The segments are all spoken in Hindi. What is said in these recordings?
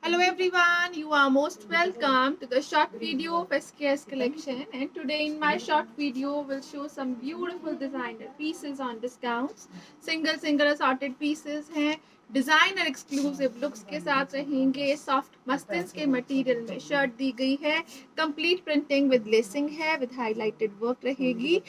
Hello everyone, you are most welcome to the short video of SKS collection, and today in my short video will show some beautiful designer pieces on discounts. Single assorted pieces हैं, डिजाइनर एक्सक्लूसिव लुक्स के साथ रहेंगे. सॉफ्ट मस्लिन के मटेरियल में शर्ट दी गई है. कंप्लीट प्रिंटिंग विद लेसिंग है, विद हाईलाइटेड वर्क रहेगी.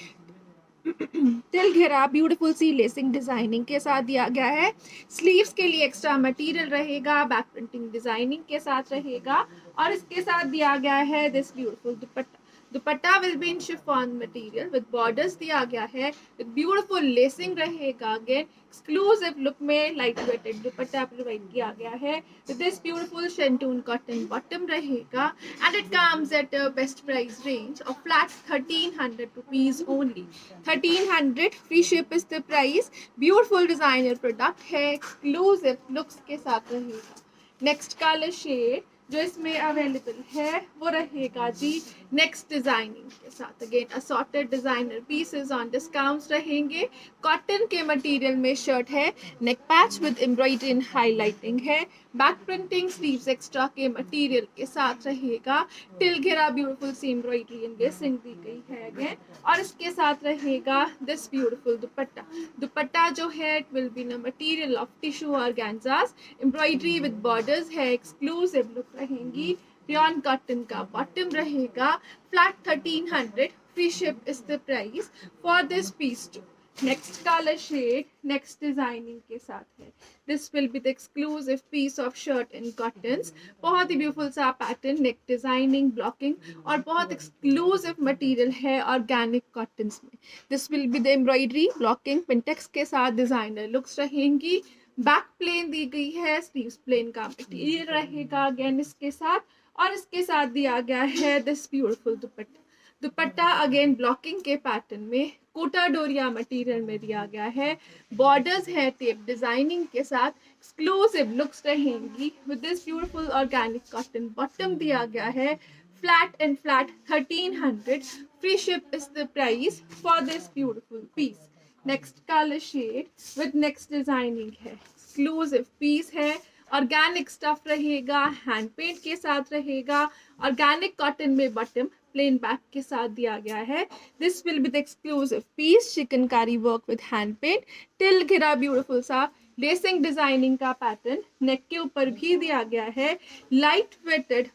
तिल घेरा ब्यूटीफुल सी लेसिंग डिजाइनिंग के साथ दिया गया है. स्लीव्स के लिए एक्स्ट्रा मटेरियल रहेगा, बैक प्रिंटिंग डिजाइनिंग के साथ रहेगा और इसके साथ दिया गया है this beautiful dupatta. Dupatta will be in chiffon material with borders दिया गया है, विद ब्यूटीफुल लेसिंग रहेगा. अगेन एक्सक्लूसिव लुक में लाइट वेटेड दुपट्टा प्रोवाइड किया गया है, with this beautiful shantoon cotton bottom रहेगा. And it comes at best price range of flat 1300 rupees only. 1300 free ship is the price. Beautiful designer product है, एक्सक्लूसिव लुक्स के साथ रहेगा. नेक्स्ट कलर शेड जो इसमें अवेलेबल है वो रहेगा जी नेक्स्ट डिजाइनिंग के साथ. Again assorted designer pieces on discounts रहेंगे. कॉटन के मटेरियल में शर्ट है, neck patch with embroidery and highlighting है. बैक प्रिंटिंग स्लीव्स एक्स्ट्रा के मटेरियल के साथ रहेगा. टिल घेरा ब्यूटीफुल सी एम्ब्रॉयडरी एंड लेसिंग दी गई है अगेन. और इसके साथ रहेगा दिस ब्यूटीफुल दुपट्टा. दुपट्टा जो है it will be in material of tissue organzas. Embroidery with borders है, एक्सक्लूसिव लुक रहेगी. रियॉन कॉटन का बॉटम रहेगा. Flat 1300 free ship is the price for this piece too. Next colour shade next designing के साथ है. This will be the exclusive piece of shirt in cottons. बहुत ही ब्यूटीफुल सा पैटर्न, नेक डिजाइनिंग, ब्लॉकिंग और बहुत एक्सक्लूसिव मटेरियल है ऑर्गेनिक कॉटन्स में. This will be the embroidery blocking Pintex के साथ डिजाइनर लुक्स रहेंगी. बैक प्लेन दी गई है, स्लीव्स प्लेन का मटेरियल रहेगा अगेन इसके साथ. और इसके साथ दिया गया है this beautiful dupatta. Dupatta again blocking के पैटर्न में कोटा डोरिया मटेरियल में दिया गया है. बॉर्डर्स है टेप डिजाइनिंग के साथ. एक्सक्लूसिव लुक्स रहेंगी with this beautiful organic cotton bottom दिया गया है. Flat and flat 1300 free ship is the price for this beautiful piece. Next colour shade with next designing है. एक्सक्लूसिव पीस है, ऑर्गेनिक स्टफ रहेगा, हैंड पेंट के साथ रहेगा. ऑर्गेनिक कॉटन में बॉटम प्लेन बैक के साथ दिया गया है. This will be the exclusive piece. Chikankari work with hand paint. Till घेरा ब्यूटीफुल सा लेसिंग डिजाइनिंग का पैटर्न नेक के ऊपर भी दिया गया है. लाइट वेटेड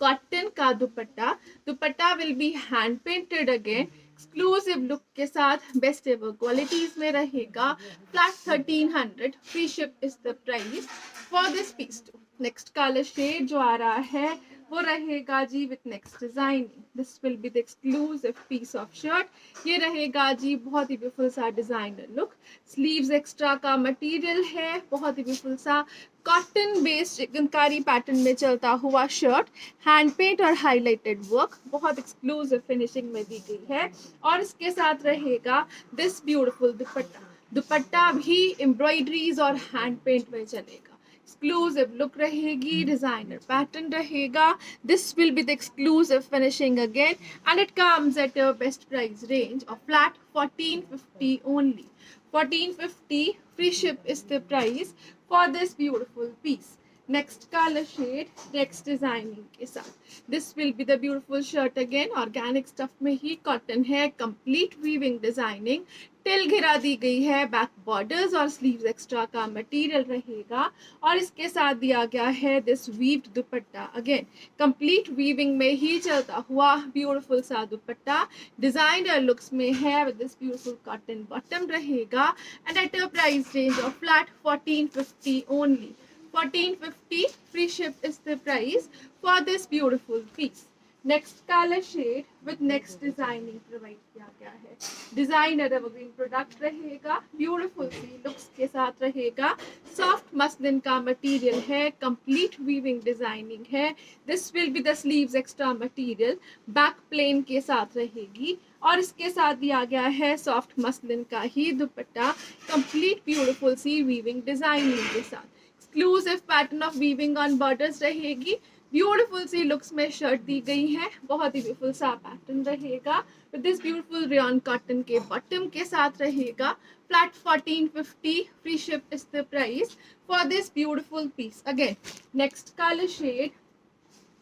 कॉटन का dupatta. Dupatta will be hand painted again. Exclusive look के साथ बेस्ट एवर क्वालिटीज में रहेगा. Flat 1300 free ship is the price for this piece too. Next colour shade जो आ रहा है वो रहेगा जी with next designing. This will be the exclusive piece of shirt. ये रहेगा जी बहुत ही ब्यूटीफुल सा डिजाइनर लुक. स्लीव्स एक्स्ट्रा का मटेरियल है, बहुत ही ब्यूटीफुल सा कॉटन बेस्ड चिकनकारी पैटर्न में चलता हुआ शर्ट. हैंड पेंट और हाईलाइटेड वर्क बहुत एक्सक्लूसिव फिनिशिंग में दी गई है. और इसके साथ रहेगा दिस ब्यूटीफुल दुपट्टा. दुपट्टा भी एम्ब्रॉयडरीज और हैंड पेंट में चलेगा. एक्सक्लूसिव लुक रहेगी, डिजाइनर पैटर्न रहेगा. This will be the exclusive finishing again and it comes at a best price range of flat 1450 only. 1450 free ship is the price for this beautiful piece. Next color shade next designing के साथ. This will be the beautiful shirt again. Organic stuff में ही cotton है, complete weaving designing. टिल घेरा दी गई है, बैक बॉर्डर्स और स्लीव्स एक्स्ट्रा का मटेरियल रहेगा. और इसके साथ दिया गया है this weaved dupatta. Again complete weaving में ही चलता हुआ ब्यूटीफुल सा दुपट्टा. डिजाइनर लुक्स में है with this beautiful cotton bottom रहेगा and at a price range of flat 1450 only. 1450 free ship is the price for this beautiful piece. Next colour shade with next designing provide किया गया है. डिजाइनर एवरग्रीन प्रोडक्ट रहेगा, ब्यूटीफुल सी लुक्स के साथ रहेगा. सॉफ्ट मसलिन का मटेरियल है, कंप्लीट वीविंग डिजाइनिंग है. This will be the sleeves extra material. Back plain के साथ रहेगी और इसके साथ दिया गया है सॉफ्ट मसलिन का ही दुपट्टा. कंप्लीट ब्यूटीफुल सी वीविंग डिजाइनिंग के साथ. Exclusive pattern of weaving on borders रहेगी. ब्यूटीफुल सी लुक्स में शर्ट दी गई है, बहुत ही ब्यूटीफुल सा पैटर्न रहेगा. With this beautiful rayon cotton के बॉटम के साथ रहेगा. flat 1450, free ship is the price for this beautiful piece. Again, next color shade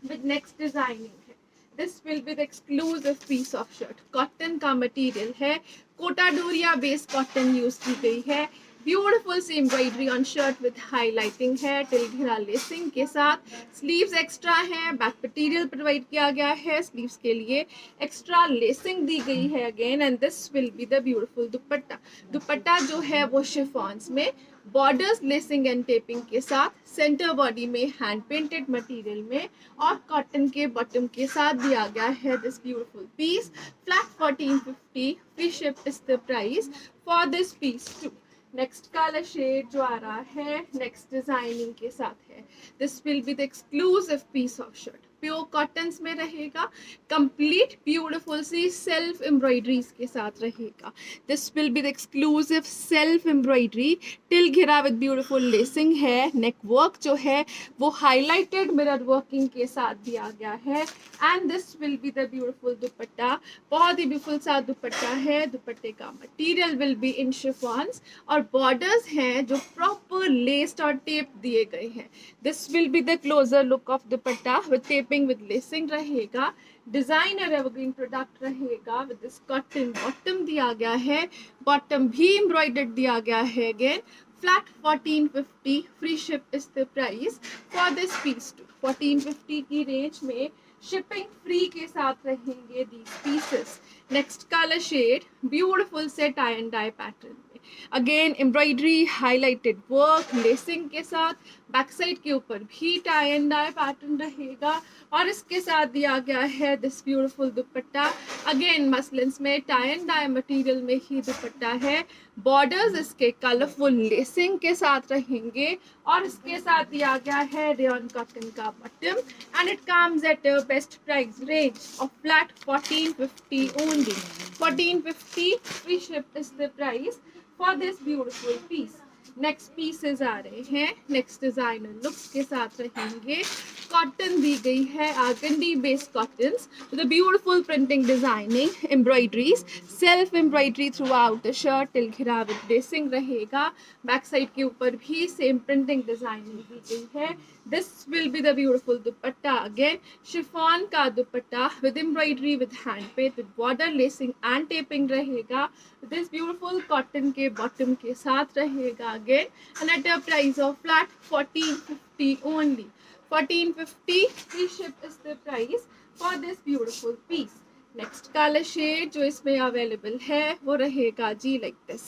with next designing है. This will be the exclusive piece of shirt. Cotton का material है, Kota Doria base cotton use की गई है. ब्यूटिफुल सी embroidery on shirt with highlighting है, टिल घेरा लेसिंग के साथ. स्लीव्स एक्स्ट्रा है, बैक मटेरियल प्रोवाइड किया गया है. स्लीव्स के लिए एक्स्ट्रा लेसिंग दी गई है again. And this will be the beautiful दुपट्टा. दुपट्टा जो है वो शिफॉन्स में, बॉर्डर्स लेसिंग एंड टेपिंग के साथ, सेंटर बॉडी में हैंड पेंटेड मटेरियल में और कॉटन के बॉटम के साथ दिया गया है this beautiful piece. Flat 1450, free ship is the price for this piece too. Next colour shade जो आ रहा है नेक्स्ट डिजाइनिंग के साथ है. This will be the exclusive piece of shirt. Pure cotton में रहेगा, कंप्लीट ब्यूटीफुल सी सेल्फ एम्ब्रॉयडरीज के साथ रहेगा. This will be the exclusive self embroidery. Till घेरा विद ब्यूटीफुल लेसिंग है. नेक वर्क जो है वो हाईलाइटेड मिरर वर्किंग के साथ दिया गया है. And this will be the beautiful दुपट्टा. बहुत ही ब्यूटीफुल सा दुपट्टा है. दुपट्टे का मटेरियल विल बी इन शिफॉन्स और बॉर्डर्स हैं जो प्रॉपर लेस्ड और टेप दिए गए हैं. This will be the closure look of dupatta with taping with lacing रहेगा. डिजाइनर एवरग्रीन प्रोडक्ट रहेगा. विद दिस कॉटन बॉटम दिया गया है, बॉटम भी एम्ब्रॉयडर्ड दिया गया है. Again flat 1450, free ship is the price for this piece too. 1450 की रेंज में शिपिंग फ्री के साथ रहेंगे these pieces. Next colour shade beautiful से टाई एंड डाई पैटर्न में. Again embroidery, highlighted work, lacing के साथ. बैक साइड के ऊपर भी टाई एंड डाई पैटर्न रहेगा और इसके साथ दिया गया है दिस ब्यूटीफुल दुपट्टा. अगेन मसलिन्स में टाई एंड डाई मटेरियल में ही दुपट्टा है. बॉर्डर्स इसके कलरफुल लेसिंग के साथ रहेंगे और इसके साथ दिया गया है रेयन कॉटन का bottom. And it comes at a best price range of flat 1450 only. 1450, free ship is the price for this beautiful piece. Next pieces आ रहे हैं नेक्स्ट डिजाइनर लुक्स के साथ रहेंगे. कॉटन दी गई है, organdy based cotton with beautiful printing, designing, embroideries, self embroidery throughout the shirt. Till घेरा विद लेसिंग रहेगा. बैक साइड के ऊपर भी सेम प्रिंटिंग डिजाइनिंग दी गई है. This will be the beautiful dupatta. Again chiffon का dupatta with embroidery, with hand painted, with border lacing and taping रहेगा. दिस ब्यूटीफुल कॉटन के बॉटम के साथ रहेगा. Again and at a price of flat 1450 only. 1450, free ship is the price for this beautiful piece. Next colour shade जो इसमें अवेलेबल है वो रहेगा जी like this.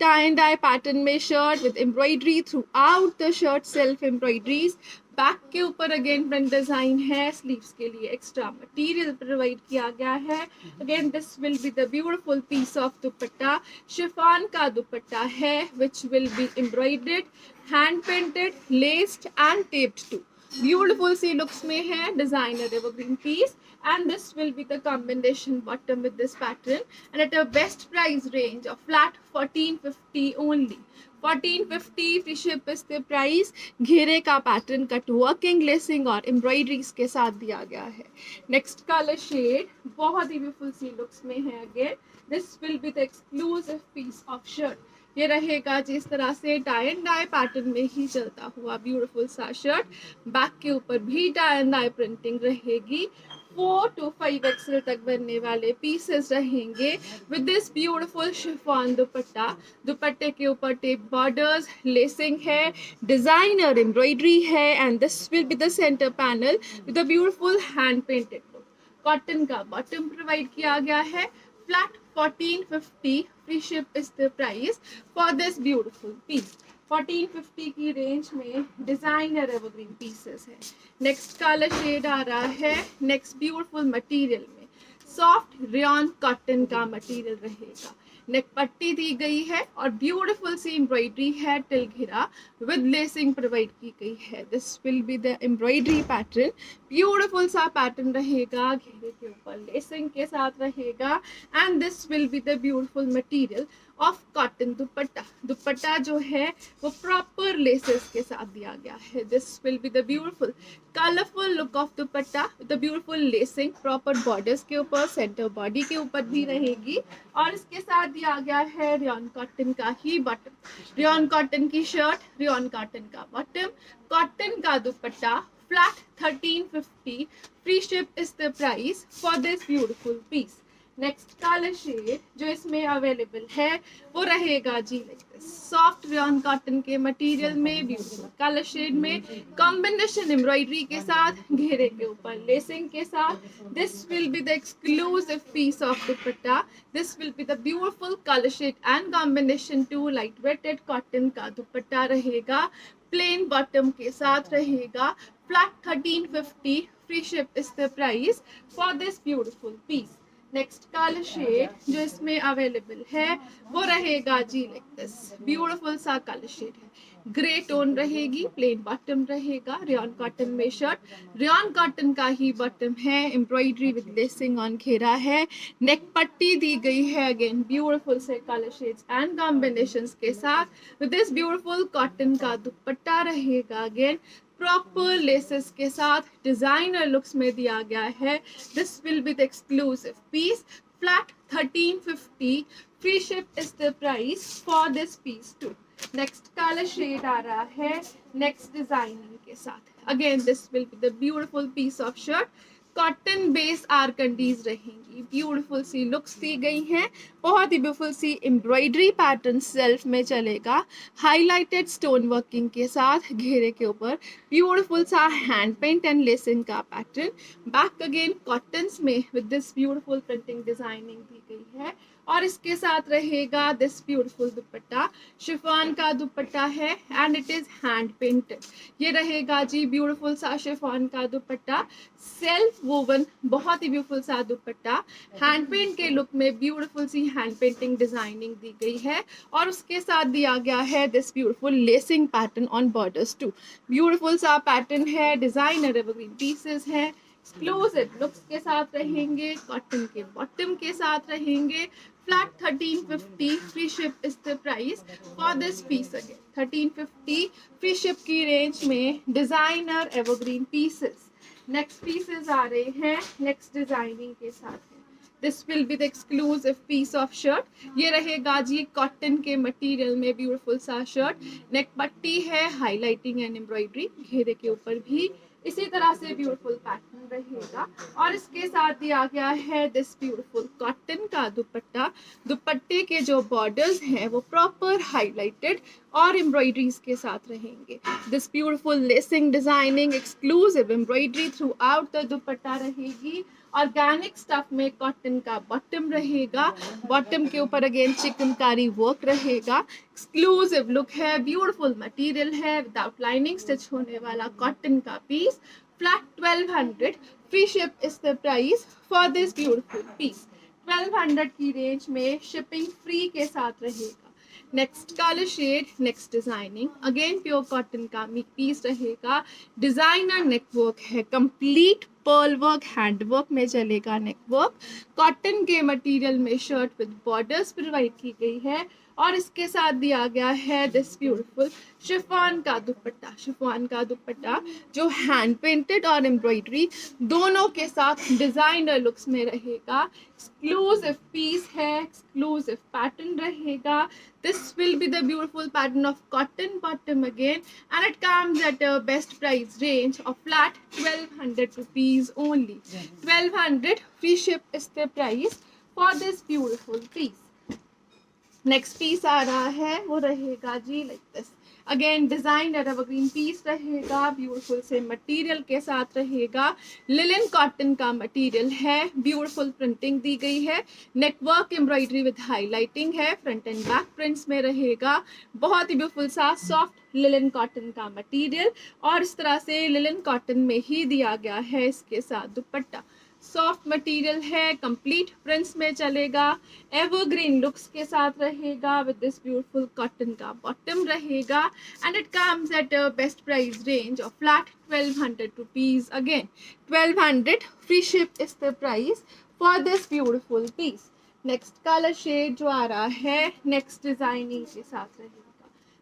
Tie and dye pattern में shirt with embroidery throughout the shirt, self embroideries. Back के ऊपर अगेन प्रिंट डिजाइन है. स्लीव्स के लिए एक्स्ट्रा मटेरियल प्रोवाइड किया गया है. Again this will be the beautiful piece of dupatta. Chiffon का दुपट्टा है which will be embroidered, hand painted, laced and taped too. Beautiful सी लुक्स में है. Designer evergreen piece. And this will be the combination bottom with this pattern and at a best price range of flat 1450 only. 1450, free ship is the price. घेरे का पैटर्न कट वर्किंग, लेसिंग और एम्ब्रॉयडरीज के साथ दिया गया है. नेक्स्ट कलर शेड बहुत ही ब्यूटीफुल सी लुक्स में है. Again this will be the exclusive piece of shirt. ये रहेगा जिस तरह से टाई एंड डाई पैटर्न में ही चलता हुआ ब्यूटीफुल सा शर्ट. बैक के ऊपर भी टाई एंड डाई प्रिंटिंग रहेगी. 4 to 5 एक्सेल तक बनने वाले पीसेस रहेंगे विद दिस ब्यूटीफुल शिफॉन दुपट्टा. दुपट्टे के ऊपर टेप बॉर्डर्स, लेसिंग है, डिजाइनर एम्ब्रॉयडरी है. And this will be the centre panel with a beautiful hand painted look. Cotton का बॉटम प्रोवाइड किया गया है. Flat 1450, free ship is the price for this beautiful piece. 1450 की रेंज में डिजाइनर एवरग्रीन पीसेस है. नेक्स्ट कलर शेड आ रहा है नेक्स्ट ब्यूटीफुल मटेरियल में. सॉफ्ट रेयन कॉटन का मटेरियल रहेगा. नेक पट्टी दी गई है और ब्यूटीफुल सी एम्ब्रॉयडरी है. टिल घेरा विद लेसिंग प्रोवाइड की गई है. This will be the embroidery pattern. Beautiful सा पैटर्न रहेगा. घेरे के ऊपर लेसिंग के साथ रहेगा. And this will be the beautiful material. Of cotton दुपट्टा। दुपट्टा जो है वो प्रॉपर लेसेस के साथ दिया गया है। This will be the beautiful colourful look of dupatta with the beautiful lacing, proper borders के ऊपर, सेंटर बॉडी के ऊपर भी रहेगी। और इसके साथ दिया गया है रियॉन कॉटन का ही बॉटम, रियॉन कॉटन की शर्ट, रियॉन कॉटन का बॉटम, कॉटन का dupatta, flat 1350, free ship is the price for this beautiful piece. Next colour shade जो इसमें अवेलेबल है वो रहेगा जी like this, soft rayon cotton के मटेरियल में ब्यूटीफुल कलर शेड में, कॉम्बिनेशन एम्ब्रॉयडरी के साथ, घेरे के ऊपर लेसिंग के साथ। This will be the exclusive piece of dupatta. This will be the beautiful colour shade and combination to light weighted cotton का दुपट्टा रहेगा, प्लेन बॉटम के साथ रहेगा, flat 1350, free ship is the price for this beautiful piece. Next colour shade जो इसमें अवेलेबल है वो रहेगा जी लाइक दिस, ब्यूटीफुल सा कलर शेड है, ग्रे टोन रहेगी, प्लेन बॉटम रहेगा, रियॉन कॉटन में शर्ट, रियॉन कॉटन का ही बॉटम है, एम्ब्रॉयडरी विद लेसिंग ऑन घेरा है, नेक पट्टी दी गई है, अगेन ब्यूटीफुल से कलर शेड्स एंड कॉम्बिनेशंस के साथ। विद दिस ब्यूटीफुल कॉटन का दुपट्टा रहेगा, अगेन प्रॉपर लेसेस के साथ, डिजाइनर लुक्स में दिया गया है। This will be the exclusive piece, flat 1350, free ship is the price for this piece too. Next colour shade आ रहा है नेक्स्ट डिजाइनिंग के साथ, again this will be the beautiful piece of shirt, cotton base organdies रहेंगी, ब्यूटीफुल सी लुक्स दी गई हैं, बहुत ही ब्यूटीफुल सी एम्ब्रॉयडरी पैटर्न सेल्फ में चलेगा, हाईलाइटेड स्टोन वर्किंग के साथ, घेरे के ऊपर ब्यूटीफुल सा हैंड पेंट एंड लेसिंग का पैटर्न, बैक अगेन कॉटन्स में with this beautiful printing designing दी गई है। और इसके साथ रहेगा दिस ब्यूटीफुल दुपट्टा, शिफॉन का दुपट्टा है and it is hand painted. ये रहेगा जी ब्यूटीफुल सा शिफॉन का दुपट्टा, सेल्फ वोवन, बहुत ही ब्यूटीफुल सा दुपट्टा, हैंड पेंट के लुक में ब्यूटीफुल सी हैंड पेंटिंग डिजाइनिंग दी गई है। और उसके साथ दिया गया है this beautiful lacing pattern on borders too, beautiful सा पैटर्न है, डिजाइनर एवरग्रीन पीसेस है, एक्सक्लूसिव लुक्स के साथ रहेंगे, कॉटन के बॉटम के साथ रहेंगे, flat 1350, free ship is the price for this piece. Again 1350 free ship की रेंज में designer evergreen pieces. Next pieces आ रहे हैं नेक्स्ट डिजाइनिंग के साथ, this will be the exclusive piece of shirt, ये रहेगा जी कॉटन के मटेरियल में ब्यूटीफुल सा शर्ट, नेक पट्टी है, हाईलाइटिंग एंड एम्ब्रॉयडरी, घेरे के ऊपर भी इसी तरह से ब्यूटीफुल पैटर्न रहेगा। और इसके साथ दिया गया है दिस ब्यूटीफुल कॉटन का दुपट्टा, दुपट्टे के जो बॉर्डर्स हैं वो प्रॉपर हाईलाइटेड और एम्ब्रॉयडरीज के साथ रहेंगे। This beautiful lacing designing, exclusive embroidery throughout the dupatta रहेगी। ऑर्गेनिक स्टफ में कॉटन का बॉटम रहेगा, बॉटम के ऊपर अगेन चिकनकारी वर्क रहेगा, एक्सक्लूसिव लुक है, ब्यूटीफुल मटेरियल है, विदाउट लाइनिंग स्टिच होने वाला कॉटन का piece, flat 1200, free ship is the price for this beautiful piece. 1200 की रेंज में शिपिंग फ्री के साथ रहेगा। Next colour shade next designing, again pure cotton का पीस रहेगा, डिजाइनर नेक वर्क है, complete pearl work hand work में चलेगा नेक वर्क, कॉटन के मटेरियल में शर्ट विद बॉर्डर्स प्रोवाइड की गई है। और इसके साथ दिया गया है दिस ब्यूटीफुल शिफॉन का दुपट्टा, शिफॉन का दुपट्टा जो हैंड पेंटेड और एम्ब्रॉयडरी दोनों के साथ डिजाइनर लुक्स में रहेगा, एक्सक्लूसिव पीस है, एक्सक्लूसिव पैटर्न रहेगा। This will be the beautiful pattern of cotton bottom again and it comes at a best price range of flat 1200 rupees only. 1200 free ship is the price for this beautiful piece. Next piece आ रहा है वो रहेगा जी like this, again designer evergreen piece रहेगा, ब्यूटीफुल से मटेरियल के साथ रहेगा, लिलन कॉटन का मटेरियल है, ब्यूटीफुल प्रिंटिंग दी गई है, neck work embroidery with highlighting है, फ्रंट एंड बैक प्रिंट्स में रहेगा, बहुत ही ब्यूटीफुल सा सॉफ्ट लिलन कॉटन का मटेरियल। और इस तरह से लिलन कॉटन में ही दिया गया है इसके साथ दुपट्टा, सॉफ्ट मटेरियल है, कंप्लीट प्रिंट्स में चलेगा, एवरग्रीन लुक्स के साथ रहेगा, विद दिस ब्यूटीफुल कॉटन का बॉटम रहेगा and it comes at a best price range of flat 1200 rupees. Again 1200 free ship is the price for this beautiful piece. Next colour shade जो आ रहा है नेक्स्ट डिजाइनिंग के साथ रहेगा।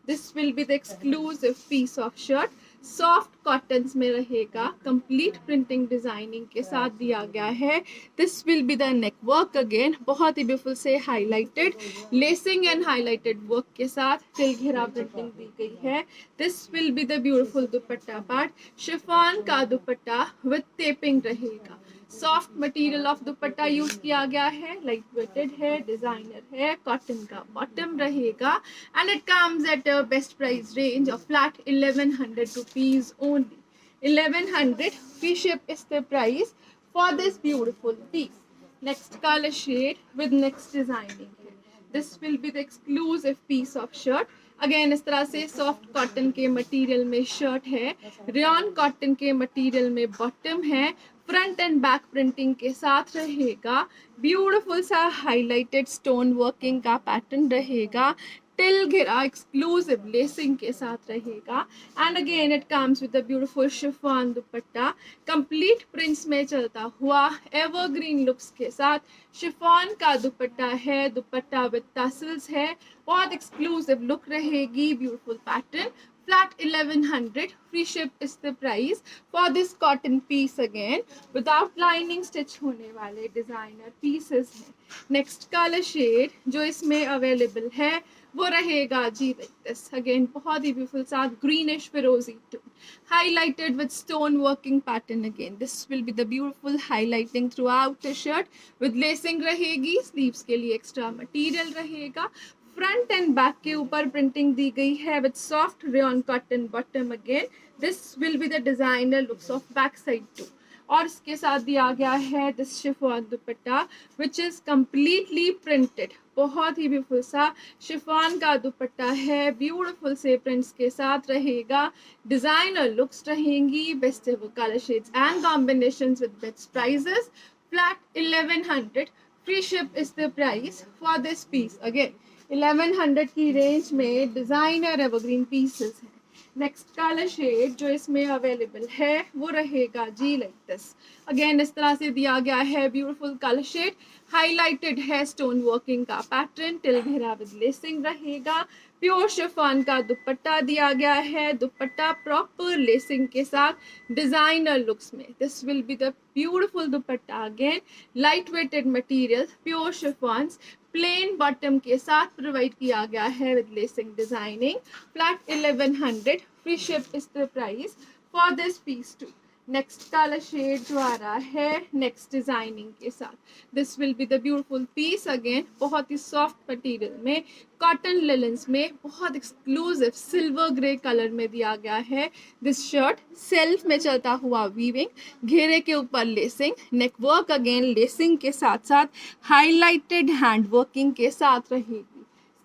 This will be the exclusive piece of shirt, soft cotton में रहेगा, कंप्लीट प्रिंटिंग डिजाइनिंग के साथ दिया गया है। This will be the neck work again, बहुत ही ब्यूटीफुल से highlighted lacing and highlighted work के साथ तिल घेरा प्रिंटिंग दी गई है। This will be the beautiful dupatta part, chiffon का दुपट्टा विद टेपिंग रहेगा। Soft material of dupatta use किया गया है, लाइट वेटेड है, डिजाइनर है, कॉटन का बॉटम रहेगा and it comes at a best price range of flat 1100 rupees only. 1100 free ship is the price for this beautiful piece. Next color shade with next designing है. This will be the exclusive piece of shirt. Again इस तरह से सॉफ्ट कॉटन के मटेरियल में शर्ट है, रेयन कॉटन के मटेरियल में बॉटम है, फ्रंट एंड बैक प्रिंटिंग के साथ रहेगा, ब्यूटीफुल सा हाईलाइटेड स्टोन वर्किंग का पैटर्न रहेगा, टिल घेरा एक्सक्लूसिव लेसिंग के साथ रहेगा and again it comes with the beautiful chiffon dupatta, complete prints में चलता हुआ एवरग्रीन लुक्स के साथ शिफॉन का दुपट्टा है, दुपट्टा विद टसल्स है, बहुत एक्सक्लूसिव लुक रहेगी, beautiful pattern, flat 1100 free ship is the price for this cotton piece again without lining stitch होने वाले डिजाइनर पीसेस हैं। नेक्स्ट कलर शेड जो इसमें अवेलेबल है वो रहेगा जी लाइक दिस, अगेन बहुत ही ब्यूटीफुल सा ग्रीनिश फिरोजी tone, highlighted with stone working pattern again. This will be the beautiful highlighting throughout the shirt with lacing रहेगी, sleeves के लिए extra material रहेगा, फ्रंट एंड बैक के ऊपर प्रिंटिंग दी गई है with soft rayon cotton bottom again. This will be the designer looks of back side too और इसके साथ दिया गया है this chiffon dupatta which is completely printed, बहुत ही ब्यूटीफुल सा शिफॉन का दुपट्टा है, ब्यूटीफुल से प्रिंट्स के साथ रहेगा, डिजाइनर लुक्स रहेंगी, best colour shades and combinations with best prices, flat 1100 free ship is the price for this piece. Again 1100 की रेंज में डिजाइनर एवरग्रीन पीसेस हैं। नेक्स्ट कलर शेड जो इसमें अवेलेबल है वो रहेगा जी लाइक दिस, अगेन इस तरह से दिया गया है ब्यूटीफुल कलर शेड, हाईलाइटेड है स्टोन वर्किंग का पैटर्न, टिल घेरा विद लेसिंग रहेगा, प्योर शिफॉन का दुपट्टा दिया गया है, दुपट्टा प्रॉपर लेसिंग के साथ डिजाइनर लुक्स में। This will be the beautiful dupatta again, light weighted material, pure chiffons, plain bottom के साथ प्रोवाइड किया गया है with lacing designing, flat 1100 free ship is the price for this piece too. Next colour shade जो आ रहा है नेक्स्ट डिजाइनिंग के साथ, this will be the beautiful piece again, बहुत ही सॉफ्ट मटेरियल में कॉटन लिलेंस में बहुत एक्सक्लूसिव सिल्वर ग्रे कलर में दिया गया है। दिस शर्ट सेल्फ में चलता हुआ वीविंग, घेरे के ऊपर लेसिंग, नेक वर्क अगेन लेसिंग के साथ साथ हाईलाइटेड हैंड वर्किंग के साथ रहेगी।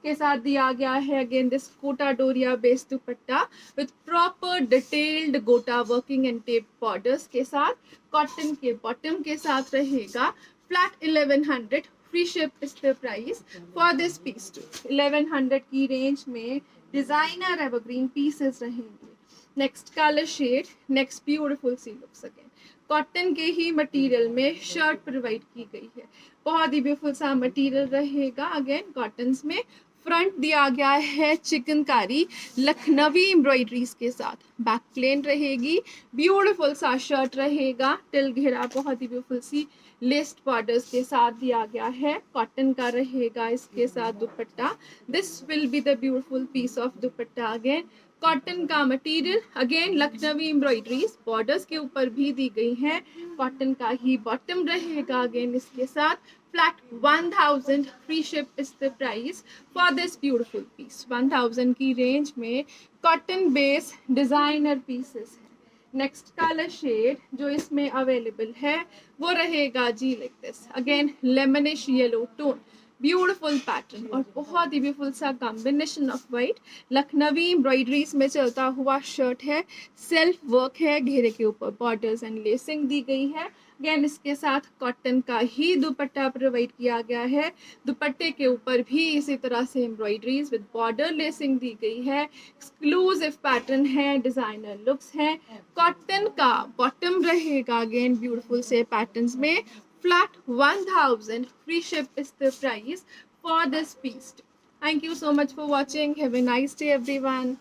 के साथ दिया गया है again this gota doria based dupatta with proper detailed gota working and tape borders के साथ, कॉटन के बॉटम के साथ रहेगा, flat 1100 free ship is the price for this piece too. 1100 की रेंज में डिजाइनर एवरग्रीन पीसेस रहेंगे। Next colour shade next beautiful सी लुक्स अगेन, कॉटन के ही मटेरियल में शर्ट प्रोवाइड की गई है, बहुत ही ब्यूटीफुल सा मटेरियल रहेगा, अगेन कॉटन्स में फ्रंट दिया गया है चिकनकारी लखनवी एम्ब्रॉयडरीज के साथ, बैक प्लेन रहेगी, ब्यूटीफुल सा शर्ट रहेगा, टिल घेरा बहुत ही ब्यूटीफुल सी लेस्ड बॉर्डर्स के साथ दिया गया है, कॉटन का रहेगा इसके साथ dupatta. This will be the beautiful piece of dupatta again, cotton का material, again Lucknowi embroideries borders के ऊपर भी दी गई हैं, कॉटन का ही बॉटम रहेगा अगेन इसके साथ, flat 1000 free ship is the price for this beautiful piece. 1000 की रेंज में कॉटन बेस डिजाइनर पीसेस है। नेक्स्ट कलर शेड जो इसमें अवेलेबल है वो रहेगा जी like this, again lemonish yellow tone, beautiful pattern और बहुत ही ब्यूटीफुल सा combination of white, Lucknowi embroideries में चलता हुआ शर्ट है, सेल्फ वर्क है, घेरे के ऊपर बॉर्डर्स एंड लेसिंग दी गई है, अगेन इसके साथ कॉटन का ही दुपट्टा प्रोवाइड किया गया है, दुपट्टे के ऊपर भी इसी तरह से एम्ब्रॉयडरीज विद बॉर्डर लेसिंग दी गई है, एक्सक्लूसिव पैटर्न है, डिजाइनर लुक्स है, कॉटन का बॉटम रहेगा अगेन ब्यूटीफुल से पैटर्न्स में, flat 1000 free ship is the price for this piece. Thank you so much for watching. Have a nice day everyone.